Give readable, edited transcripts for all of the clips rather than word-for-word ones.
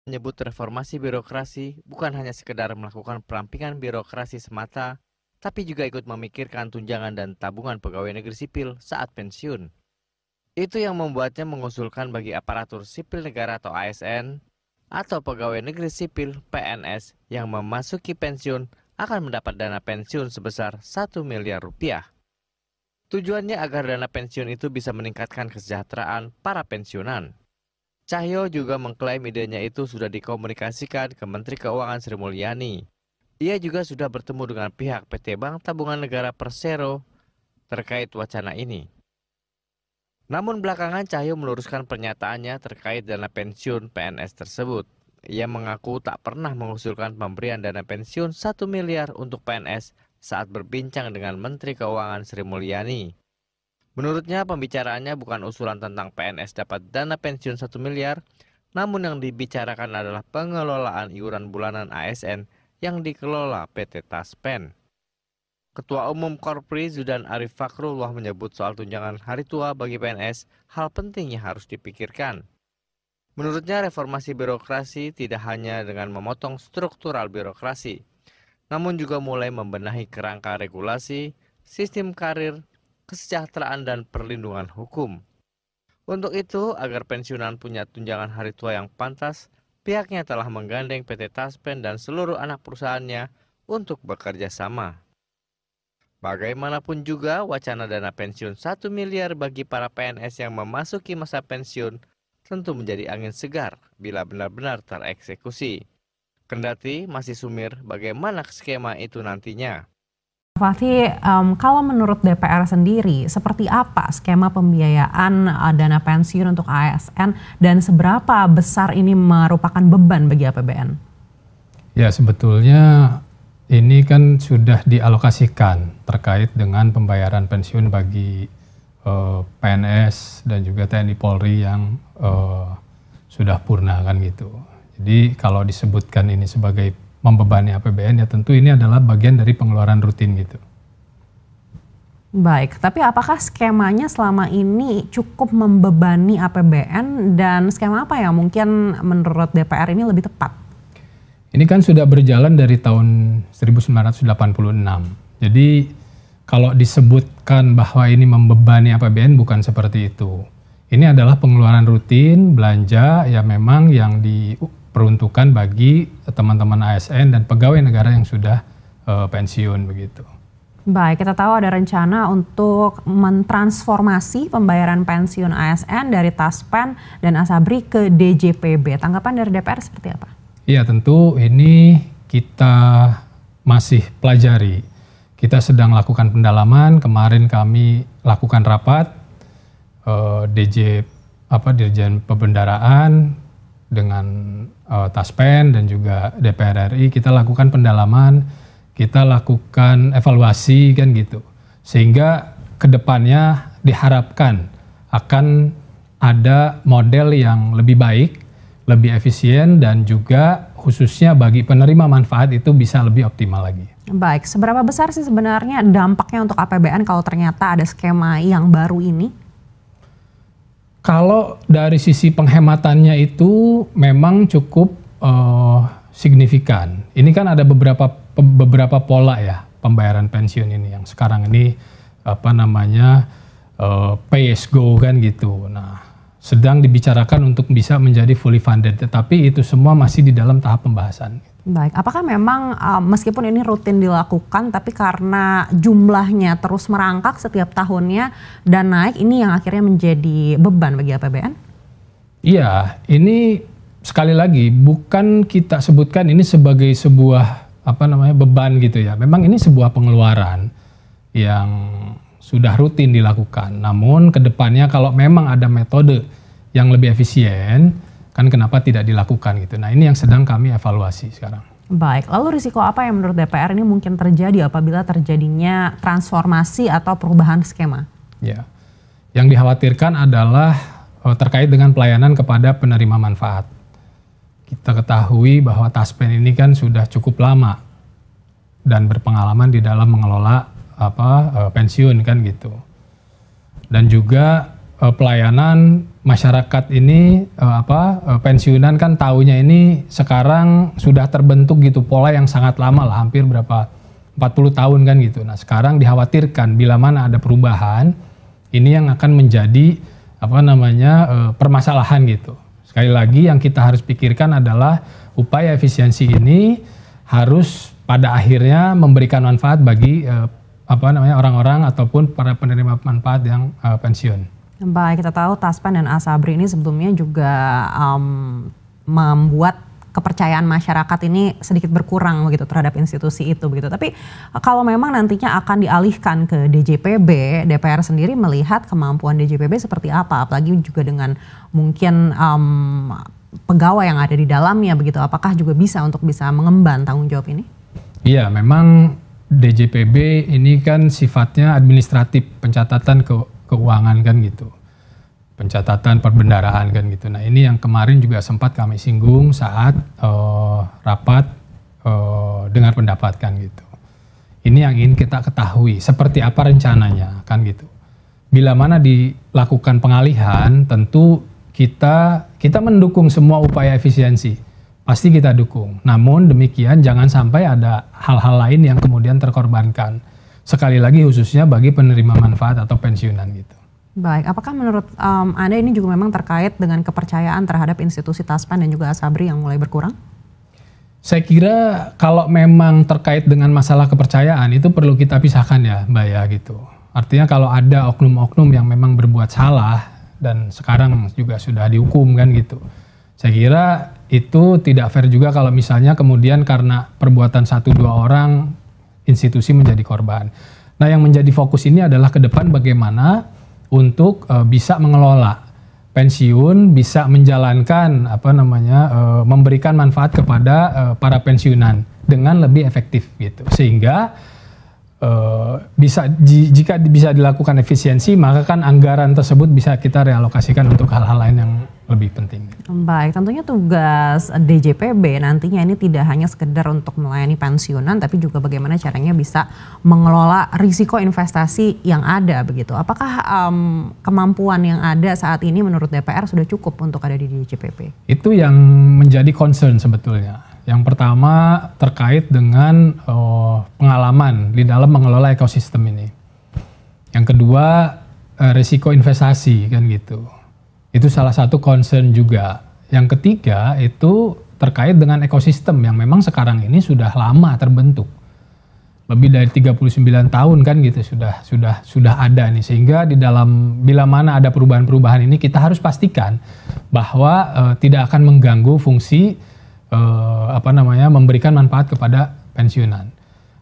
Menyebut reformasi birokrasi bukan hanya sekedar melakukan perampingan birokrasi semata, tapi juga ikut memikirkan tunjangan dan tabungan pegawai negeri sipil saat pensiun. Itu yang membuatnya mengusulkan bagi aparatur sipil negara atau ASN, atau pegawai negeri sipil PNS yang memasuki pensiun akan mendapat dana pensiun sebesar 1 miliar rupiah. Tujuannya agar dana pensiun itu bisa meningkatkan kesejahteraan para pensiunan. Cahyo juga mengklaim idenya itu sudah dikomunikasikan ke Menteri Keuangan Sri Mulyani. Ia juga sudah bertemu dengan pihak PT Bank Tabungan Negara Persero terkait wacana ini. Namun belakangan Cahyo meluruskan pernyataannya terkait dana pensiun PNS tersebut. Ia mengaku tak pernah mengusulkan pemberian dana pensiun 1 miliar untuk PNS saat berbincang dengan Menteri Keuangan Sri Mulyani. Menurutnya pembicaraannya bukan usulan tentang PNS dapat dana pensiun 1 miliar, namun yang dibicarakan adalah pengelolaan iuran bulanan ASN yang dikelola PT Taspen. Ketua Umum Korpri Zudan Arif Fakrullah menyebut soal tunjangan hari tua bagi PNS hal pentingnya harus dipikirkan. Menurutnya reformasi birokrasi tidak hanya dengan memotong struktural birokrasi, namun juga mulai membenahi kerangka regulasi, sistem karir, kesejahteraan dan perlindungan hukum. Untuk itu, agar pensiunan punya tunjangan hari tua yang pantas, pihaknya telah menggandeng PT Taspen dan seluruh anak perusahaannya untuk bekerja sama. Bagaimanapun juga, wacana dana pensiun 1 miliar bagi para PNS yang memasuki masa pensiun tentu menjadi angin segar bila benar-benar tereksekusi. Kendati masih sumir bagaimana skema itu nantinya. Fatih, kalau menurut DPR sendiri, seperti apa skema pembiayaan dana pensiun untuk ASN dan seberapa besar ini merupakan beban bagi APBN? Ya, sebetulnya ini kan sudah dialokasikan terkait dengan pembayaran pensiun bagi PNS dan juga TNI Polri yang sudah purna kan gitu. Jadi kalau disebutkan ini sebagai membebani APBN ya tentu ini adalah bagian dari pengeluaran rutin gitu. Baik, tapi apakah skemanya selama ini cukup membebani APBN dan skema apa yang mungkin menurut DPR ini lebih tepat? Ini kan sudah berjalan dari tahun 1986. Jadi kalau disebutkan bahwa ini membebani APBN bukan seperti itu. Ini adalah pengeluaran rutin belanja ya memang yang diperuntukkan bagi teman-teman ASN dan pegawai negara yang sudah pensiun begitu. Baik, kita tahu ada rencana untuk mentransformasi pembayaran pensiun ASN dari Taspen dan Asabri ke DJPB. Tanggapan dari DPR seperti apa? Iya, tentu ini kita masih pelajari. Kita sedang lakukan pendalaman. Kemarin kami lakukan rapat Dirjen Pembendaraan dengan Taspen dan juga DPR RI. Kita lakukan pendalaman, kita lakukan evaluasi kan gitu. Sehingga kedepannya diharapkan akan ada model yang lebih baik, lebih efisien dan juga khususnya bagi penerima manfaat itu bisa lebih optimal lagi. Baik, seberapa besar sih sebenarnya dampaknya untuk APBN kalau ternyata ada skema yang baru ini? Kalau dari sisi penghematannya itu memang cukup signifikan. Ini kan ada beberapa pola ya pembayaran pensiun ini yang sekarang ini pay as go kan gitu. Nah, sedang dibicarakan untuk bisa menjadi fully funded, tetapi itu semua masih di dalam tahap pembahasan. Baik, apakah memang meskipun ini rutin dilakukan, tapi karena jumlahnya terus merangkak setiap tahunnya dan naik, ini yang akhirnya menjadi beban bagi APBN? Iya, ini sekali lagi bukan kita sebutkan ini sebagai sebuah beban gitu ya. Memang ini sebuah pengeluaran yang sudah rutin dilakukan. Namun kedepannya kalau memang ada metode yang lebih efisien, kan kenapa tidak dilakukan gitu. Nah ini yang sedang kami evaluasi sekarang. Baik, lalu risiko apa yang menurut DPR ini mungkin terjadi apabila terjadinya transformasi atau perubahan skema? Ya, yang dikhawatirkan adalah terkait dengan pelayanan kepada penerima manfaat. Kita ketahui bahwa Taspen ini kan sudah cukup lama dan berpengalaman di dalam mengelola pensiun kan gitu. Dan juga pelayanan masyarakat ini pensiunan kan taunya ini sekarang sudah terbentuk gitu pola yang sangat lama lah, hampir berapa 40 tahun kan gitu. Nah sekarang dikhawatirkan bila mana ada perubahan ini yang akan menjadi permasalahan gitu. Sekali lagi yang kita harus pikirkan adalah upaya efisiensi ini harus pada akhirnya memberikan manfaat bagi orang-orang ataupun para penerima manfaat yang pensiun. Baik, kita tahu Taspen dan Asabri ini sebelumnya juga membuat kepercayaan masyarakat ini sedikit berkurang begitu terhadap institusi itu begitu. Tapi kalau memang nantinya akan dialihkan ke DJPB, DPR sendiri melihat kemampuan DJPB seperti apa, apalagi juga dengan mungkin pegawai yang ada di dalamnya begitu. Apakah juga bisa mengemban tanggung jawab ini? Iya, memang DJPB ini kan sifatnya administratif, pencatatan keuangan kan gitu, pencatatan perbendaraan kan gitu. Nah ini yang kemarin juga sempat kami singgung saat rapat dengar pendapat kan gitu. Ini yang ingin kita ketahui seperti apa rencananya kan gitu. Bila mana dilakukan pengalihan, tentu kita mendukung semua upaya efisiensi, pasti kita dukung. Namun demikian jangan sampai ada hal-hal lain yang kemudian terkorbankan. Sekali lagi khususnya bagi penerima manfaat atau pensiunan gitu. Baik, apakah menurut Anda ini juga memang terkait dengan kepercayaan terhadap institusi Taspen dan juga Asabri yang mulai berkurang? Saya kira kalau memang terkait dengan masalah kepercayaan itu perlu kita pisahkan ya Mbak ya gitu. Artinya kalau ada oknum-oknum yang memang berbuat salah dan sekarang juga sudah dihukum kan gitu. Saya kira itu tidak fair juga kalau misalnya kemudian karena perbuatan 1-2 orang institusi menjadi korban. Nah yang menjadi fokus ini adalah ke depan bagaimana untuk bisa mengelola pensiun, bisa menjalankan memberikan manfaat kepada para pensiunan dengan lebih efektif gitu. Sehingga jika bisa dilakukan efisiensi maka kan anggaran tersebut bisa kita realokasikan untuk hal-hal lain yang lebih penting. Baik, tentunya tugas DJPB nantinya ini tidak hanya sekedar untuk melayani pensiunan, tapi juga bagaimana caranya bisa mengelola risiko investasi yang ada begitu. Apakah kemampuan yang ada saat ini menurut DPR sudah cukup untuk ada di DJPB? Itu yang menjadi concern sebetulnya. Yang pertama terkait dengan pengalaman di dalam mengelola ekosistem ini. Yang kedua risiko investasi kan gitu. Itu salah satu concern juga. Yang ketiga itu terkait dengan ekosistem yang memang sekarang ini sudah lama terbentuk. Lebih dari 39 tahun kan gitu sudah ada nih. Sehingga di dalam bila mana ada perubahan-perubahan ini kita harus pastikan bahwa tidak akan mengganggu fungsi memberikan manfaat kepada pensiunan.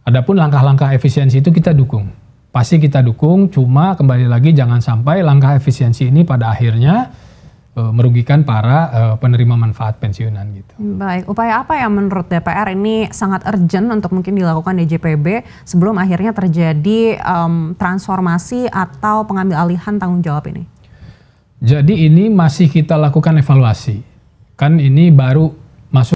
Adapun langkah-langkah efisiensi itu kita dukung. Pasti kita dukung, cuma kembali lagi jangan sampai langkah efisiensi ini pada akhirnya merugikan para penerima manfaat pensiunan gitu. Baik, upaya apa yang menurut DPR ini sangat urgent untuk mungkin dilakukan DJPB sebelum akhirnya terjadi transformasi atau pengambil alihan tanggung jawab ini? Jadi ini masih kita lakukan evaluasi. Kan ini baru masuk